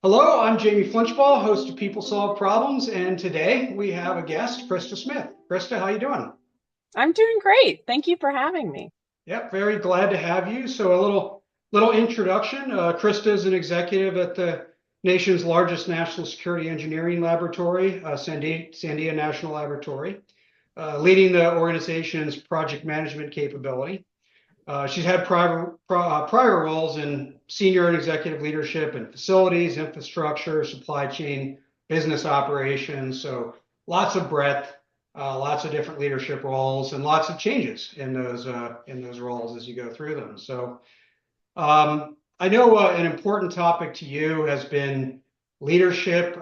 Hello, I'm Jamie Flinchbaugh, host of People Solve Problems, and today we have a guest, Krista Smith. Krista, how you doing? I'm doing great. Thank you for having me. Yep, very glad to have you. So a little introduction. Krista is an executive at the nation's largest national security engineering laboratory, Sandia National Laboratory, leading the organization's project management capability. She's had prior roles in senior and executive leadership in facilities, infrastructure, supply chain, business operations. So lots of breadth, lots of different leadership roles, and lots of changes in those roles as you go through them. So I know an important topic to you has been leadership,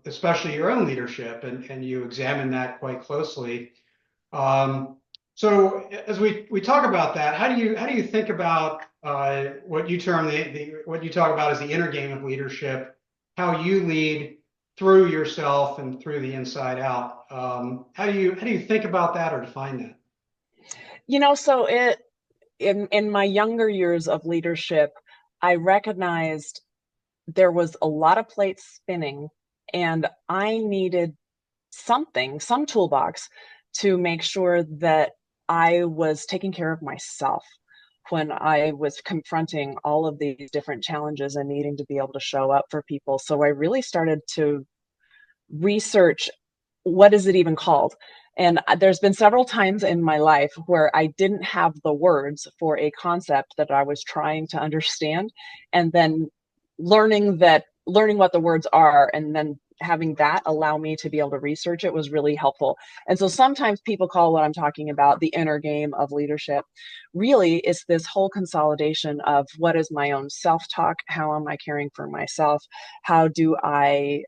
especially your own leadership, and you examine that quite closely. Um, so as we talk about that, how do you think about what you term what you talk about as the inner game of leadership, how you lead through yourself and through the inside out? How do you think about that or define that? So in my younger years of leadership, I recognized there was a lot of plates spinning and I needed some toolbox to make sure that I was taking care of myself when I was confronting all of these different challenges and needing to be able to show up for people. So I really started to research what is it even called? And there's been several times in my life where I didn't have the words for a concept that I was trying to understand. And then learning what the words are and then having that allow me to be able to research it was really helpful. And so sometimes people call what I'm talking about the inner game of leadership. Really, it's this whole consolidation of what is my own self-talk? How am I caring for myself? How do I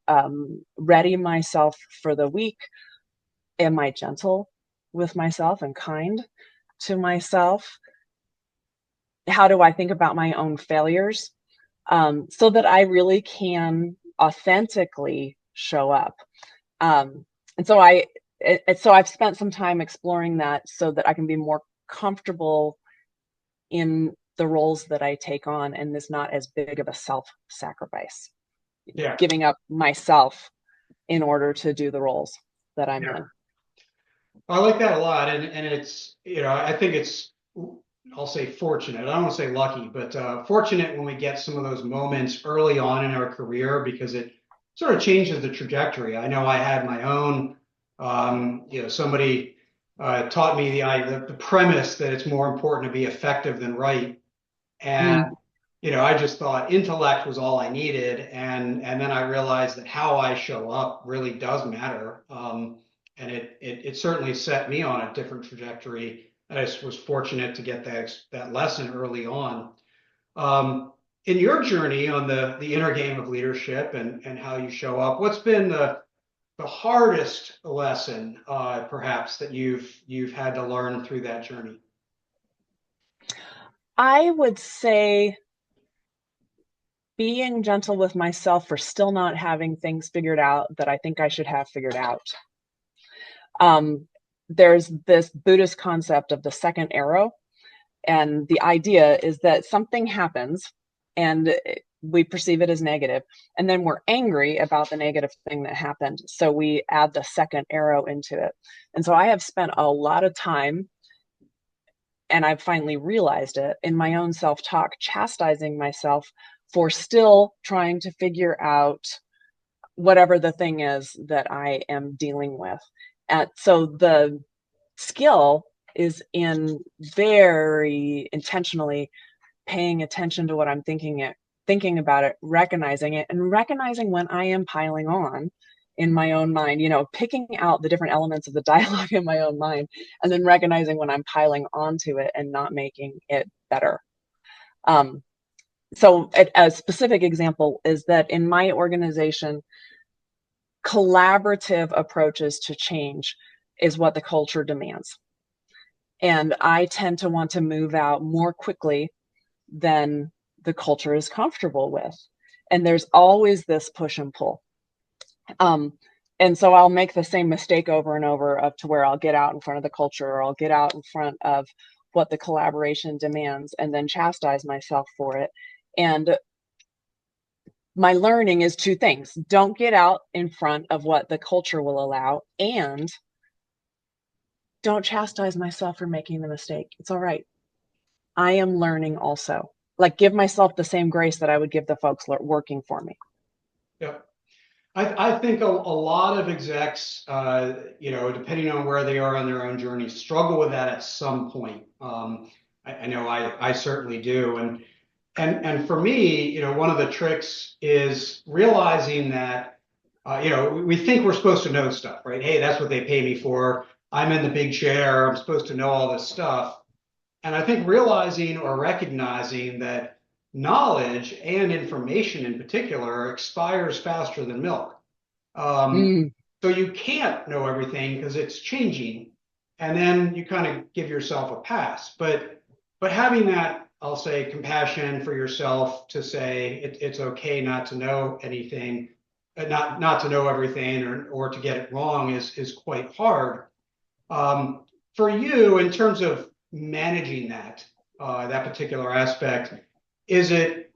ready myself for the week? Am I gentle with myself and kind to myself? How do I think about my own failures so that I really can authentically show up? Um, and so I've spent some time exploring that so that I can be more comfortable in the roles that I take on, and it's not as big of a self-sacrifice, Yeah, giving up myself in order to do the roles that I'm yeah, in. I like that a lot, and it's I think it's I'll say fortunate. I don't want to say lucky, but fortunate when we get some of those moments early on in our career because it sort of changes the trajectory. I know I had my own, somebody taught me the premise that it's more important to be effective than right. And, Mm. I just thought intellect was all I needed. And then I realized that how I show up really does matter. And it certainly set me on a different trajectory. I just was fortunate to get that lesson early on. Um, in your journey on the inner game of leadership and how you show up, what's been the hardest lesson, perhaps, that you've had to learn through that journey? I would say being gentle with myself for still not having things figured out that I think I should have figured out. Um, there's this Buddhist concept of the second arrow, and the idea is that something happens and we perceive it as negative, and then we're angry about the negative thing that happened. So we add the second arrow into it. And so I have spent a lot of time, and I've finally realized it in my own self talk, chastising myself for still trying to figure out whatever the thing is that I am dealing with. And so the skill is in very intentionally paying attention to what I'm thinking about it, recognizing it, and recognizing when I am piling on in my own mind, picking out the different elements of the dialogue in my own mind, and then recognizing when I'm piling onto it and not making it better. Um, so a specific example is that in my organization, collaborative approaches to change is what the culture demands. And I tend to want to move out more quickly than the culture is comfortable with. And there's always this push and pull. Um, and so I'll make the same mistake over and over up to where I'll get out in front of the culture or I'll get out in front of what the collaboration demands and then chastise myself for it. And my learning is two things. Don't get out in front of what the culture will allow, and don't chastise myself for making the mistake. It's all right. I am learning also. Like, give myself the same grace that I would give the folks working for me. Yeah. I think a lot of execs, depending on where they are on their own journey, struggle with that at some point. I know I certainly do. And for me, one of the tricks is realizing that, we think we're supposed to know stuff, right? Hey, that's what they pay me for. I'm in the big chair. I'm supposed to know all this stuff. And I think realizing or recognizing that knowledge and information in particular expires faster than milk. Um, Mm. so you can't know everything because it's changing, and then you kind of give yourself a pass. But having that, I'll say, compassion for yourself to say it's okay not to know anything, not to know everything, or to get it wrong is quite hard. For you, in terms of managing that particular aspect, is it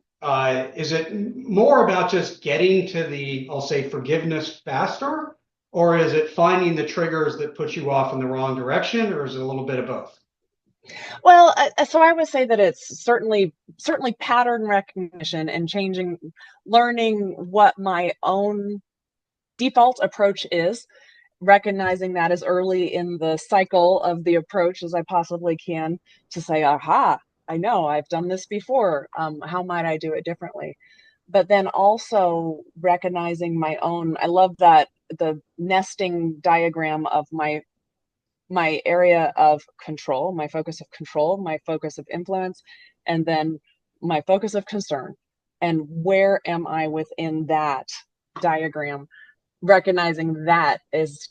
more about just getting to the, I'll say, forgiveness faster, or is it finding the triggers that put you off in the wrong direction, or is it a little bit of both? Well, so I would say that it's certainly pattern recognition and changing, learning what my own default approach is, recognizing that as early in the cycle of the approach as I possibly can, to say, aha, I know I've done this before. How might I do it differently? But then also recognizing my own, I love that the nesting diagram of my area of control, my focus of control, my focus of influence, and then my focus of concern. And where am I within that diagram? Recognizing that is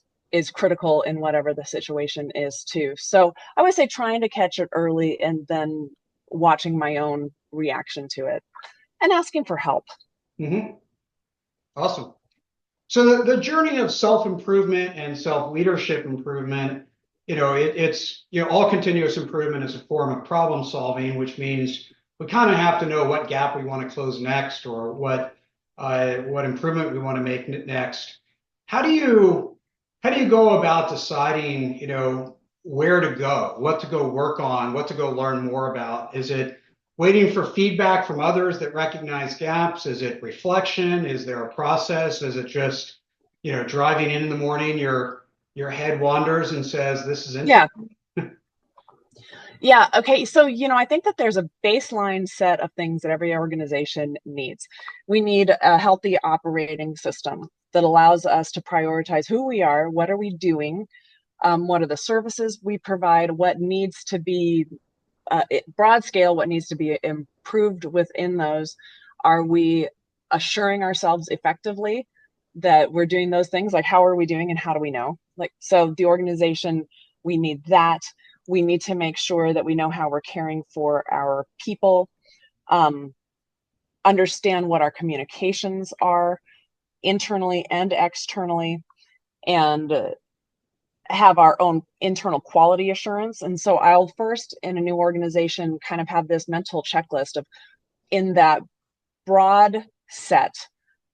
critical in whatever the situation is too. So I would say trying to catch it early and then watching my own reaction to it and asking for help. Mm-hmm. Awesome. So the journey of self-improvement and self-leadership improvement, it's all continuous improvement is a form of problem solving, which means we kind of have to know what gap we want to close next, or what improvement we want to make next. How do you go about deciding, where to go, what to go work on, what to go learn more about? Is it waiting for feedback from others that recognize gaps? Is it reflection? Is there a process? Is it just, driving in the morning, your head wanders and says, this is Yeah. interesting? Yeah. Okay. So, I think that there's a baseline set of things that every organization needs. We need a healthy operating system that allows us to prioritize who we are, what are we doing, what are the services we provide, what needs to be broad scale, what needs to be improved within those. Are we assuring ourselves effectively that we're doing those things? Like, how are we doing and how do we know? Like, so the organization, we need that. We need to make sure that we know how we're caring for our people, understand what our communications are internally and externally, and have our own internal quality assurance. And so I'll first, in a new organization, kind of have this mental checklist of, in that broad set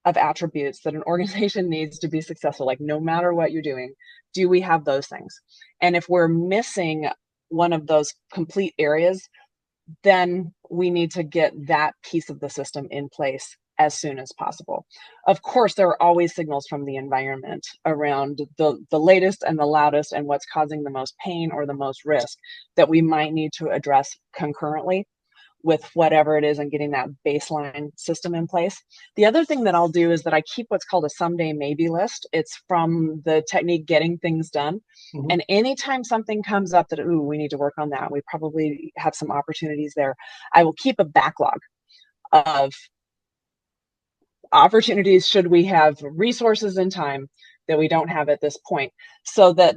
of attributes that an organization needs to be successful, like no matter what you're doing, do we have those things? And if we're missing one of those complete areas, then we need to get that piece of the system in place as soon as possible. Of course, there are always signals from the environment around the latest and the loudest and what's causing the most pain or the most risk that we might need to address concurrently with whatever it is and getting that baseline system in place. The other thing that I'll do is that I keep what's called a someday maybe list. It's from the technique Getting Things Done. Mm-hmm. And anytime something comes up that, ooh, we need to work on that, we probably have some opportunities there, I will keep a backlog of opportunities should we have resources and time that we don't have at this point, so that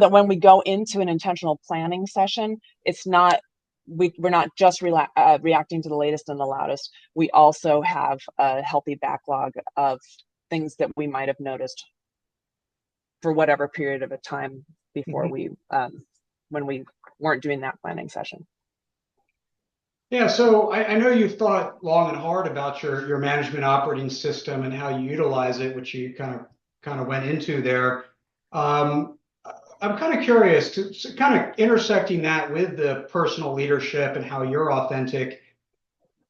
when we go into an intentional planning session, it's not we're not just reacting to the latest and the loudest. We also have a healthy backlog of things that we might have noticed for whatever period of a time before Mm-hmm. when we weren't doing that planning session. Yeah, so I know you've thought long and hard about your management operating system and how you utilize it, which you kind of went into there. Um, I'm kind of curious to kind of intersecting that with the personal leadership and how you're authentic.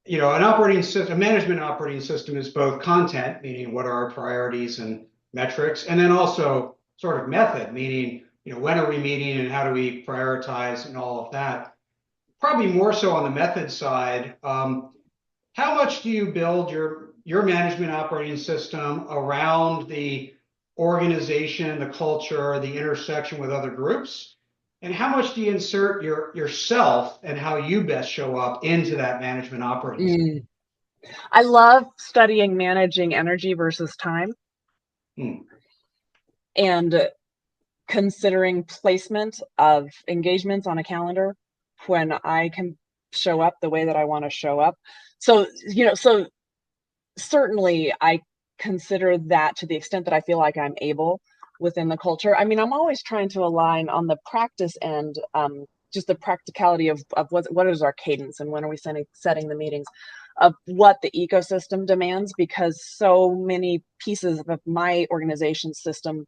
An operating system, a management operating system is both content, meaning what are our priorities and metrics, and then also sort of method, meaning, when are we meeting and how do we prioritize and all of that. Probably more so on the method side. How much do you build your management operating system around the organization, the culture, the intersection with other groups? And how much do you insert yourself and how you best show up into that management operating system? Mm. I love studying managing energy versus time Hmm. and considering placement of engagements on a calendar when I can show up the way that I want to show up. So certainly I consider that to the extent that I feel like I'm able within the culture. I mean, I'm always trying to align on the practice end, just the practicality of what is our cadence and when are we setting the meetings, of what the ecosystem demands, because so many pieces of my organization system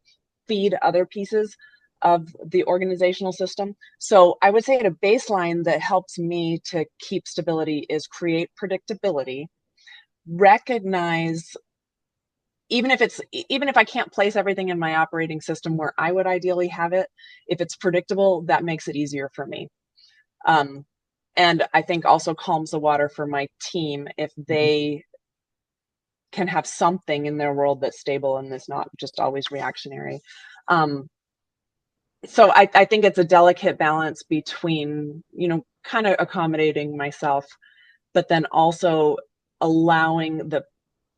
feed other pieces of the organizational system. So I would say at a baseline that helps me to keep stability is create predictability, recognize, even if I can't place everything in my operating system where I would ideally have it, if it's predictable, that makes it easier for me. um, and I think also calms the water for my team if they can have something in their world that's stable and is not just always reactionary. um, so I think it's a delicate balance between, kind of accommodating myself, but then also allowing the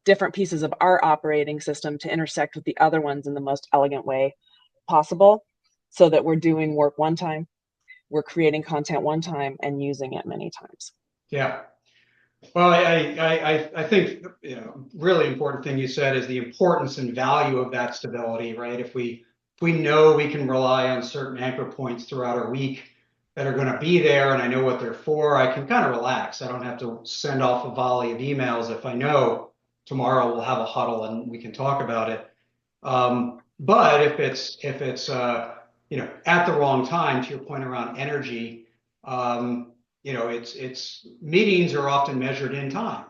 different pieces of our operating system to intersect with the other ones in the most elegant way possible, so that we're doing work one time, we're creating content one time and using it many times. Yeah. Well, I think really important thing you said is the importance and value of that stability, right? If we know we can rely on certain anchor points throughout our week that are going to be there, and I know what they're for, I can kind of relax. I don't have to send off a volley of emails if I know tomorrow we'll have a huddle and we can talk about it. But if it's at the wrong time, to your point around energy, it's meetings are often measured in time,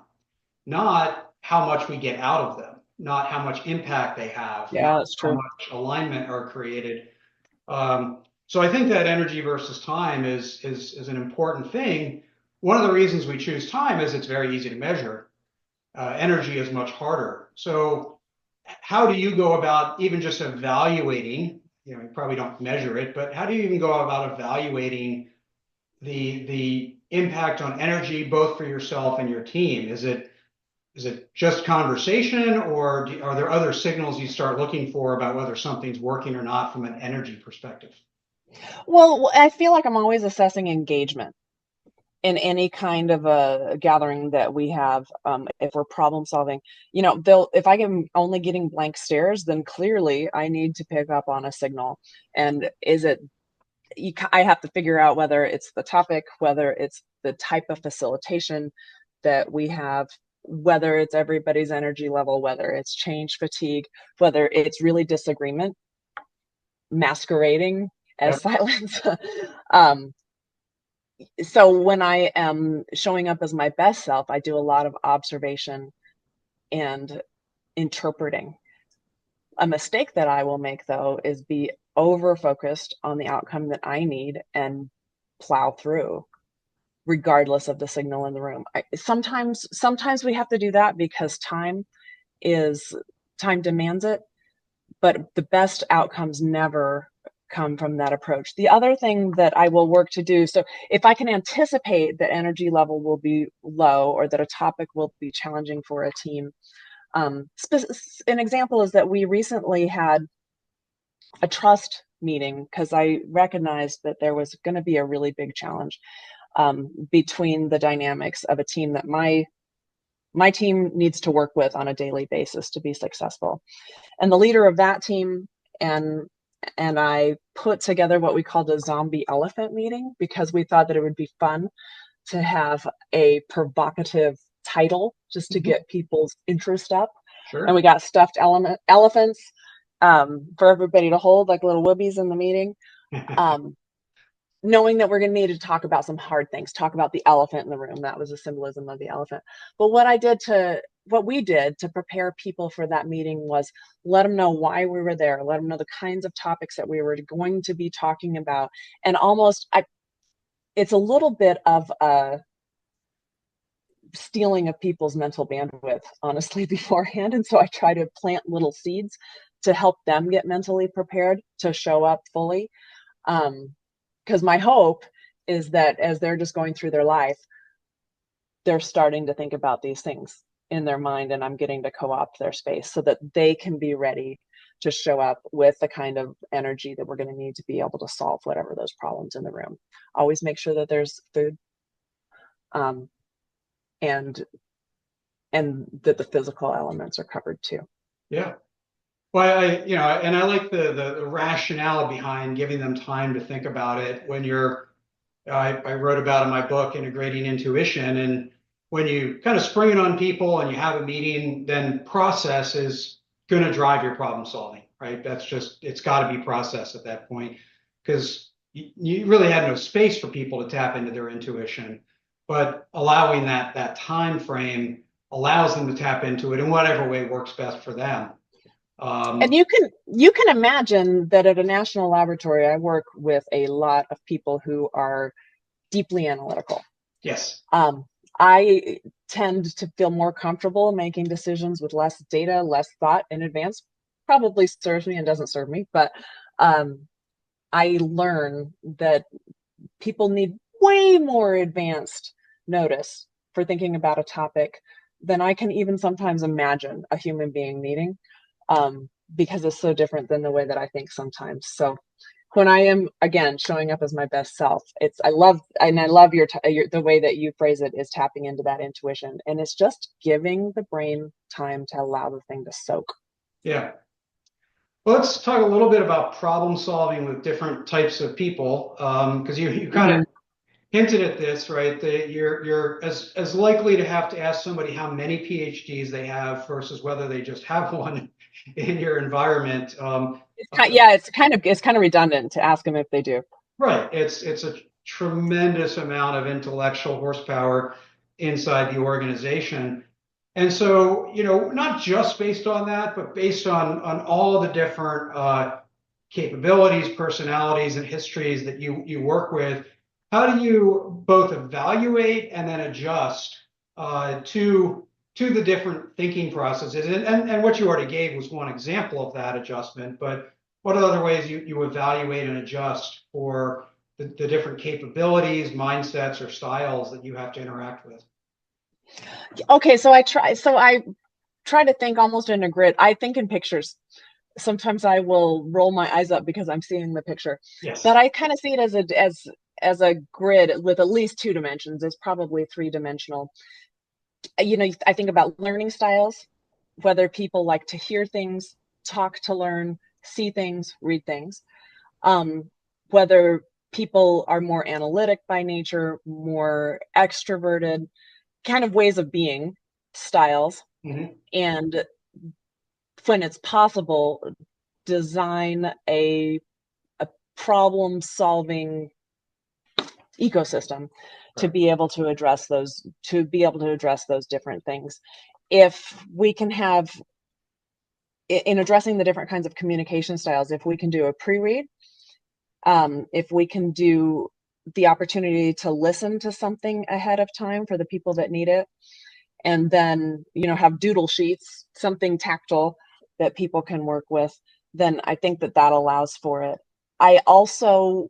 not how much we get out of them, not how much impact they have, Yeah, not that's how true. much alignment are created. So I think that energy versus time is an important thing. One of the reasons we choose time is it's very easy to measure. Energy is much harder. So how do you go about even just evaluating? You probably don't measure it, but how do you even go about evaluating the impact on energy both for yourself and your team? Is it just conversation, or are there other signals you start looking for about whether something's working or not from an energy perspective? Well, I feel like I'm always assessing engagement in any kind of a gathering that we have. If we're problem solving, they'll if I am only getting blank stares, then clearly I need to pick up on a signal. And is it I have to figure out whether it's the topic, whether it's the type of facilitation that we have, whether it's everybody's energy level, whether it's change fatigue, whether it's really disagreement masquerading as Yep. silence. um, so when I am showing up as my best self, I do a lot of observation and interpreting. A mistake that I will make, though, is be over focused on the outcome that I need and plow through regardless of the signal in the room. Sometimes we have to do that because is time demands it, but the best outcomes never come from that approach. The other thing that I will work to do, so if I can anticipate that energy level will be low or that a topic will be challenging for a team, an example is that we recently had a trust meeting because I recognized that there was going to be a really big challenge between the dynamics of a team that my team needs to work with on a daily basis to be successful. And the leader of that team and and I put together what we called a zombie elephant meeting because we thought that it would be fun to have a provocative title just to Mhm. get people's interest up. And we Sure. got stuffed elephants for everybody to hold like little whoobies in the meeting. Um, Knowing that we're going to need to talk about some hard things, talk about the elephant in the room. That was the symbolism of the elephant. But what we did to prepare people for that meeting was let them know why we were there, let them know the kinds of topics that we were going to be talking about. And it's a little bit of a stealing of people's mental bandwidth, honestly, beforehand. And so I try to plant little seeds to help them get mentally prepared to show up fully. Because my hope is that as they're just going through their life, they're starting to think about these things in their mind, and I'm getting to co-opt their space so that they can be ready to show up with the kind of energy that we're going to need to be able to solve whatever those problems in the room. Always make sure that there's food, um, and that the physical elements are covered too. Yeah. Well, and I like the rationale behind giving them time to think about it when I wrote about in my book, Integrating Intuition. And when you kind of spring it on people and you have a meeting, then process is going to drive your problem solving, right? It's got to be process at that point because you really had no space for people to tap into their intuition. But allowing that time frame allows them to tap into it in whatever way works best for them. And Um, you can imagine that at a national laboratory, I work with a lot of people who are deeply analytical. yes. Um, I tend to feel more comfortable making decisions with less data, less thought in advance. Probably serves me and doesn't serve me, but um, I learn that people need way more advanced notice for thinking about a topic than I can even sometimes imagine a human being needing, because it's so different than the way that I think sometimes. So when I am again showing up as my best self, I love the way that you phrase it is tapping into that intuition, and it's just giving the brain time to allow the thing to soak. Yeah. Well, let's talk a little bit about problem solving with different types of people, because you kind of Mm-hmm. hinted at this, right? That you're as likely to have to ask somebody how many PhDs they have versus whether they just have one in your environment. Yeah, it's kind of redundant to ask them if they do. Right. It's a tremendous amount of intellectual horsepower inside the organization. And so, not just based on that, but based on all the different capabilities, personalities, and histories that you work with, how do you both evaluate and then adjust to the different thinking processes? And what you already gave was one example of that adjustment, but what other ways you evaluate and adjust for the different capabilities, mindsets, or styles that you have to interact with? Okay, so I try to think almost in a grid. I think in pictures. Sometimes I will roll my eyes up because I'm seeing the picture. But Yes. I kind of see it as a grid with at least two dimensions. It's probably three-dimensional. I think about learning styles, whether people like to hear things, talk to learn, see things, read things. Um, Whether people are more analytic by nature, more extroverted, kind of ways of being styles, Hmm. and when it's possible, design a problem solving ecosystem to Right. be able to address those different things. If we can have in addressing the different kinds of communication styles, if we can do a pre-read, if we can do the opportunity to listen to something ahead of time for the people that need it, and then have doodle sheets, something tactile that people can work with, then I think that allows for it. I also,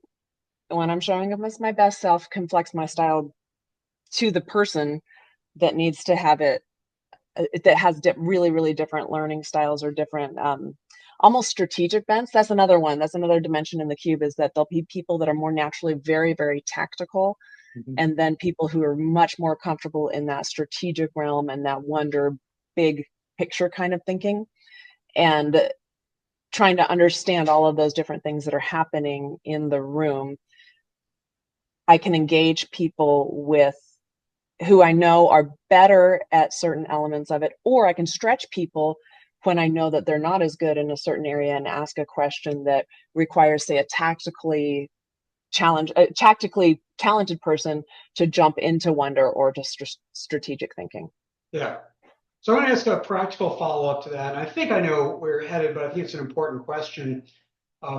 when I'm showing up as my best self, can flex my style to the person that needs to have it, that has really, really different learning styles or different, almost strategic bents. That's another one. That's another dimension in the cube, is that there'll be people that are more naturally very, very tactical, Hmm. and then people who are much more comfortable in that strategic realm and that wonder, big picture kind of thinking, and trying to understand all of those different things that are happening in the room. I can engage people with who I know are better at certain elements of it, or I can stretch people when I know that they're not as good in a certain area and ask a question that requires, say, a tactically talented person to jump into wonder or to strategic thinking. Yeah. So I'm going to ask a practical follow-up to that. And I think I know where you're headed, but I think it's an important question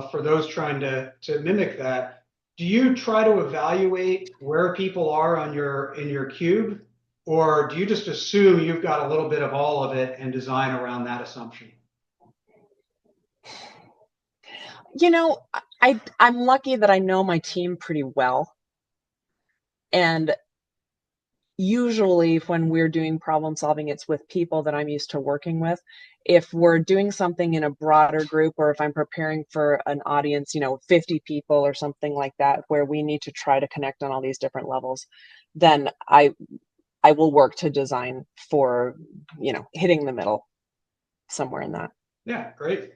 for those trying to mimic that. Do you try to evaluate where people are on in your cube, or do you just assume you've got a little bit of all of it and design around that assumption? You know, I'm lucky that I know my team pretty well. And usually when we're doing problem solving, it's with people that I'm used to working with. If we're doing something in a broader group, or if I'm preparing for an audience, 50 people or something like that, where we need to try to connect on all these different levels, then I will work to design for, hitting the middle somewhere in that. Yeah, great.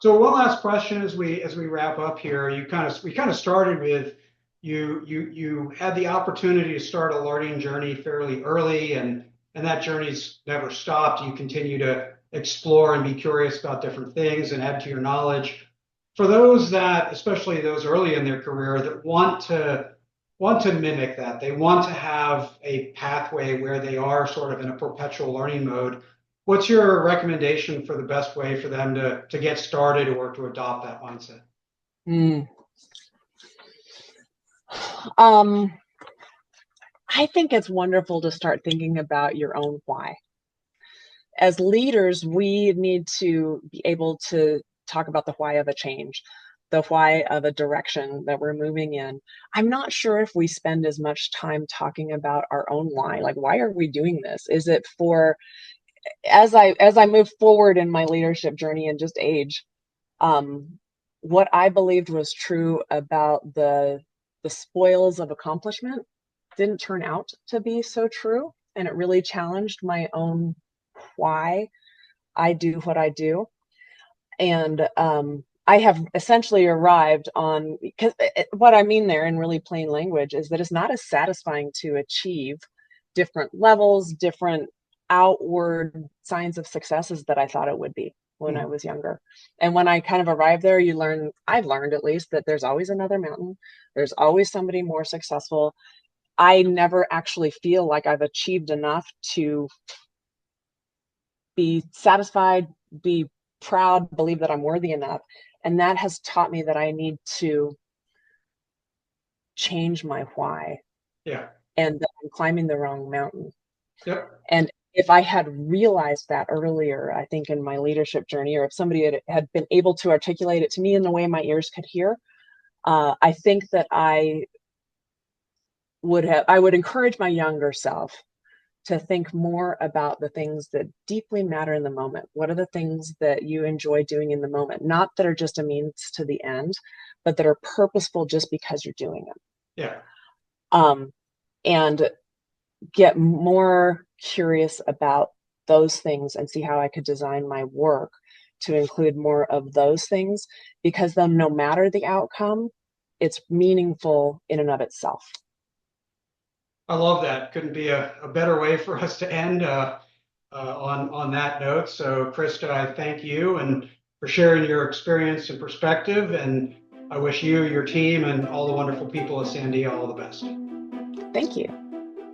So one last question as we wrap up here. We kind of started with you had the opportunity to start a learning journey fairly early, and that journey's never stopped. You continue to explore and be curious about different things and add to your knowledge. For those that, especially those early in their career, that want to mimic that, they want to have a pathway where they are sort of in a perpetual learning mode. What's your recommendation for the best way for them to get started or to adopt that mindset? I think it's wonderful to start thinking about your own why. As leaders, we need to be able to talk about the why of a change, the why of a direction that we're moving in. I'm not sure if we spend as much time talking about our own why. Like, why are we doing this? Is it for, as I move forward in my leadership journey and just age, what I believed was true about the spoils of accomplishment didn't turn out to be so true, and it really challenged my own why I do what I do. And I have essentially arrived on, because what I mean there in really plain language is that it's not as satisfying to achieve different levels, different outward signs of successes that I thought it would be when I was younger. And when I kind of arrived there, I've learned at least, that there's always another mountain. There's always somebody more successful. I never actually feel like I've achieved enough to be satisfied, be proud, believe that I'm worthy enough. And that has taught me that I need to change my why. Yeah. And that I'm climbing the wrong mountain. Yep. And if I had realized that earlier, I think in my leadership journey, or if somebody had been able to articulate it to me in the way my ears could hear, I think that I would encourage my younger self to think more about the things that deeply matter in the moment. What are the things that you enjoy doing in the moment? Not that are just a means to the end, but that are purposeful just because you're doing them. Yeah. And get more curious about those things and see how I could design my work to include more of those things, because then no matter the outcome, it's meaningful in and of itself. I love that. Couldn't be a better way for us to end on that note. So, Krista, I thank you and for sharing your experience and perspective. And I wish you, your team, and all the wonderful people of Sandia all the best. Thank you.